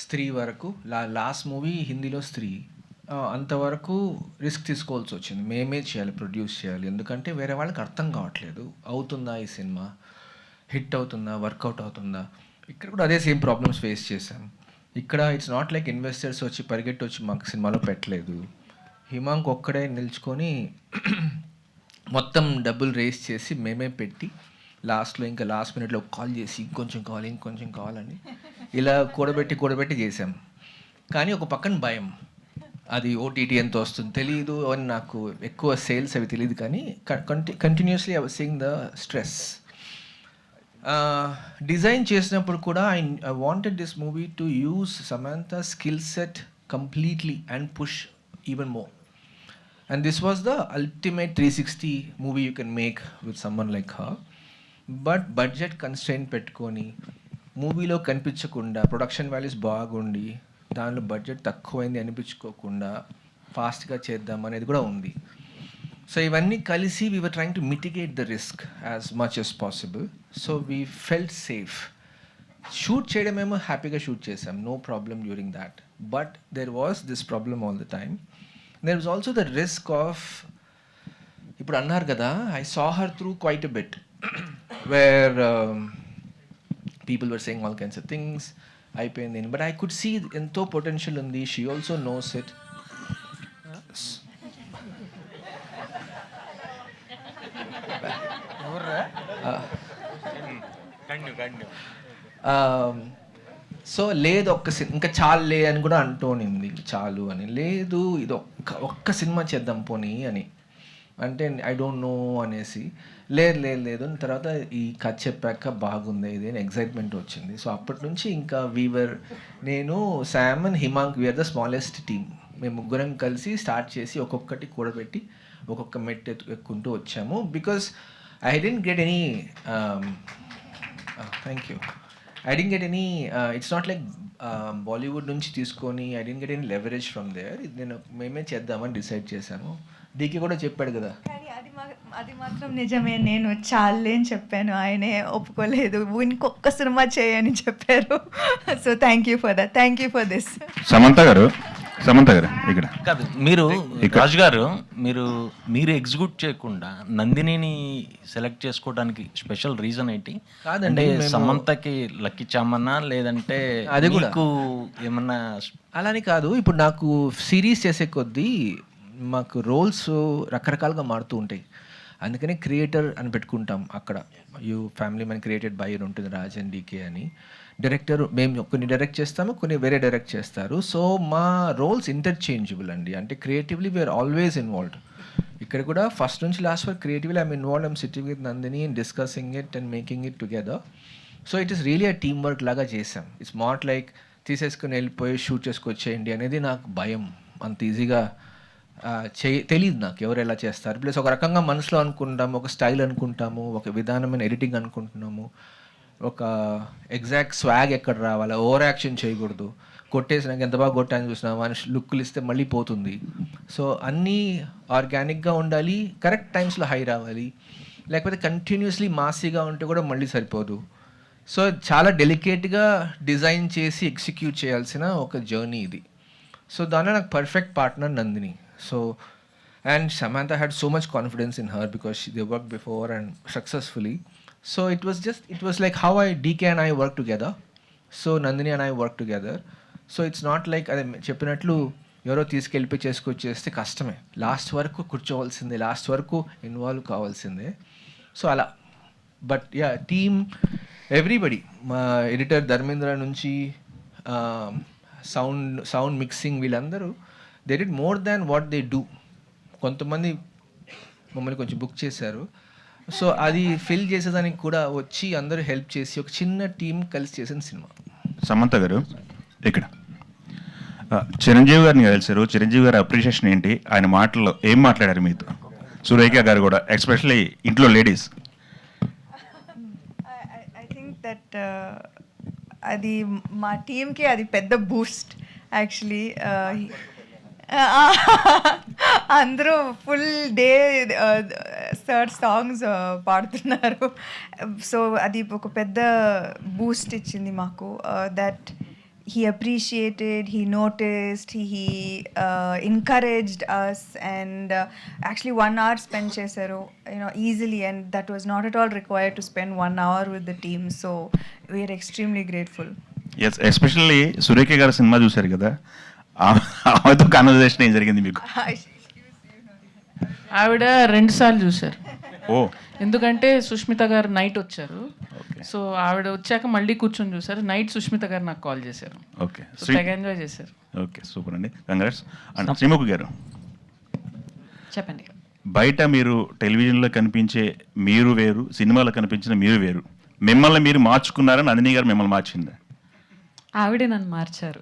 స్త్రీ వరకు last movie హిందీలో స్త్రీ. అంతవరకు రిస్క్ తీసుకోవాల్సి వచ్చింది. మేమే చేయాలి, ప్రొడ్యూస్ చేయాలి. ఎందుకంటే వేరే వాళ్ళకి అర్థం కావట్లేదు. అవుతుందా ఈ సినిమా? హిట్ అవుతుందా? వర్కౌట్ అవుతుందా? ఇక్కడ కూడా అదే సేమ్ ప్రాబ్లమ్స్ ఫేస్ చేశాం. ఇక్కడ ఇట్స్ నాట్ లైక్ ఇన్వెస్టర్స్ వచ్చి పరిగెట్టి వచ్చి మాకు సినిమాలో పెట్టలేదు. హిమాంక్ ఒక్కడే నిల్చుకొని మొత్తం డబ్బులు రేస్ చేసి మేమే పెట్టి లాస్ట్లో ఇంకా లాస్ట్ మినిట్లో కాల్ చేసి ఇంకొంచెం కావాలని ఇలా కూడబెట్టి చేసాం. కానీ ఒక పక్కన భయం, అది ఓటీటీ ఎంత వస్తుంది తెలియదు అని. నాకు ఎక్కువ సేల్స్ అవి తెలియదు, కానీ continuously I was seeing the stress. Design చేసినప్పుడు కూడా I wanted this movie to use Samantha skill set completely and push even more. And this was the ultimate 360 movie you can make with someone like her. But budget constraint పెట్టుకొని మూవీలో కనిపించకుండా production values బాగుండి దానిలో budget తక్కువైంది అనిపించుకోకుండా ఫాస్ట్గా చేద్దాం అనేది కూడా ఉంది. సో ఇవన్నీ కలిసి we were trying to mitigate the risk as much as possible. So we felt safe. Shoot చేయడమేమో హ్యాపీగా షూట్ చేసాం, no problem during that. But there was this problem all the time. There was also the risk of, ఇప్పుడు అన్నారు కదా, I saw her through quite a bit where people were saying all kinds of things. అయిపోయింది, but I could see ఎంతో potential ఉంది. She also knows it. So లేదు ఇంకా చాలులే అని కూడా అంటోనింది, చాలు అని. లేదు ఇది ఒక్క సినిమా చేద్దాం పోనీ అని అంటే ఐ డోంట్ నో అనేసి లేదు తర్వాత ఈ కథ చెప్పాక బాగుంది ఇది అని ఎగ్జైట్మెంట్ వచ్చింది. సో అప్పటి నుంచి ఇంకా నేను Sam and Himank we are the smallest team. మేము ముగ్గురం కలిసి స్టార్ట్ చేసి ఒక్కొక్కటి కూడబెట్టి ఒక్కొక్క మెట్ ఎక్కుంటూ వచ్చాము. Because I didn't get any thank you. I didn't get any, it's not like Bollywood నుంచి తీసుకొని I didn't get any leverage from there. నేను మేమే చేద్దామని డిసైడ్ చేశాను. డీకే కూడా చెప్పాడు కదా. కానీ అది మాత్రం నిజమే. నేను చాలే అని చెప్పాను, ఆయనే ఒప్పుకోలేదు. ఇంకొక సినిమా చేయని చెప్పారు. So thank you for that, thank you for this. Samantha గారు ఇక్కడ కాదు, మీరు రాజు గారు మీరు ఎగ్జిక్యూట్ చేయకుండా నందినిని సెలెక్ట్ చేసుకోవడానికి స్పెషల్ రీజన్ ఏంటి? కాదండి, సమంతకి లక్కీ చామన్నా లేదంటే అది కూడా ఏమన్నా అలానే కాదు. ఇప్పుడు నాకు సిరీస్ చేసే కొద్దీ మాకు రోల్స్ రకరకాలుగా మారుతూ ఉంటాయి. అందుకనే క్రియేటర్ అని పెట్టుకుంటాం అక్కడ. ఫ్యామిలీ మ్యాన్ క్రియేటెడ్ బై ఉంటుంది రాజ్ అండ్ డీకే అని. డైరెక్టర్ మేము కొన్ని డైరెక్ట్ చేస్తాము, కొన్ని వేరే డైరెక్ట్ చేస్తారు. సో మా రోల్స్ ఇంటర్చేంజబుల్ అండి. అంటే క్రియేటివ్లీ వీఆర్ ఆల్వేస్ ఇన్వాల్వ్డ్. ఇక్కడ కూడా ఫస్ట్ నుంచి లాస్ట్ వరకు creatively I'm involved. I'm sitting with Nandini and discussing it and making it together. So it is really a team work లాగా చేసాం. ఇట్స్ నాట్ లైక్ తీసేసుకుని వెళ్ళిపోయి షూట్ చేసుకొచ్చేయండి అనేది నాకు భయం. అంత ఈజీగా తెలియదు నాకు ఎవరు ఎలా చేస్తారు. ప్లస్ ఒక రకంగా మనసులో అనుకుంటాము, ఒక స్టైల్ అనుకుంటాము, ఒక విధానమైన ఎడిటింగ్ అనుకుంటున్నాము, ఒక ఎగ్జాక్ట్ స్వాగ్ ఎక్కడ రావాలా, ఓవర్ యాక్షన్ చేయకూడదు. కొట్టేసినాక ఎంత బాగా కొట్టాలని చూసినా మనిషి లుక్కులు ఇస్తే మళ్ళీ పోతుంది. సో అన్నీ ఆర్గానిక్గా ఉండాలి, కరెక్ట్ టైమ్స్లో హై రావాలి. లేకపోతే కంటిన్యూస్లీ మాసీగా ఉంటే కూడా మళ్ళీ సరిపోదు. సో చాలా డెలికేట్గా డిజైన్ చేసి ఎగ్జిక్యూట్ చేయాల్సిన ఒక జర్నీ ఇది. సో దానిలో నాకు perfect partner Nandini. So and Samantha had so much confidence in her because they worked before and successfully. So it was like how DK and I work together. So Nandini and I work together. So it's not like అదే చెప్పినట్లు ఎవరో తీసుకెళ్ళిపోయి చేసుకొచ్చేస్తే కష్టమే. Last వరకు కూర్చోవాల్సిందే, last వరకు involve కావాల్సిందే. So అలా. But yeah everybody, మా ఎడిటర్ ధర్మేంద్ర నుంచి సౌండ్ మిక్సింగ్, వీళ్ళందరూ they did more than what they do. కొంతమంది మమ్మల్ని కొంచెం బుక్ చేశారు. సో అది ఫిల్ చేసేదానికి కూడా వచ్చి అందరూ హెల్ప్ చేసి ఒక చిన్న టీం కలిసి చేసిన సినిమా. సమంత గారు ఇక్కడ చిరంజీవి గారిని కలిసారు. చిరంజీవి గారి అప్రిషియేషన్ ఏంటి? ఆయన మాటల్లో ఏం మాట్లాడారు మీతో? సురేఖ గారు కూడా, ఎస్పెషల్లీ ఇంట్లో లేడీస్. ఐ థింక్ దట్ అది మా టీంకి అది పెద్ద బూస్ట్ యాక్చువల్లీ. అందరూ ఫుల్ డే సార్ సాంగ్స్ పాడుతున్నారు. సో అది ఒక పెద్ద బూస్ట్ ఇచ్చింది మాకు. That he appreciated, he noticed, he encouraged us, and actually 1 hour spent chesaru, easily, and that was not at all required to spend 1 hour with the team. So we are extremely grateful. Yes, especially Surekha గారి cinema చూశారు కదా, ఆమెతో conversation ఏం జరిగింది మీకు? ఆవిడ 2 సార్లు చూశారు. ఓ, ఎందుకంటే సుష్మిత గారు నైట్ వచ్చారు. ఓకే సో ఆవిడ వచ్చాక మళ్ళీ కూర్చొని చూశారు. నైట్ సుష్మిత గారు నాకు కాల్ చేశారు. ఓకే, సో తెగ ఎంజాయ్ చేశారు. ఓకే, సూపర్ అండి, కంగ్రాట్స్. అండ్ శ్రీముఖి గారు, చెప్పండి. బయట మీరు టెలివిజన్లో కనిపించే మీరు వేరు, సినిమాలో కనిపించిన మీరు వేరు. మిమ్మల్ని మీరు మార్చుకున్నారా, నందిని గారు మిమ్మల్ని మార్చిందా? ఆవిడే నన్ను మార్చారు.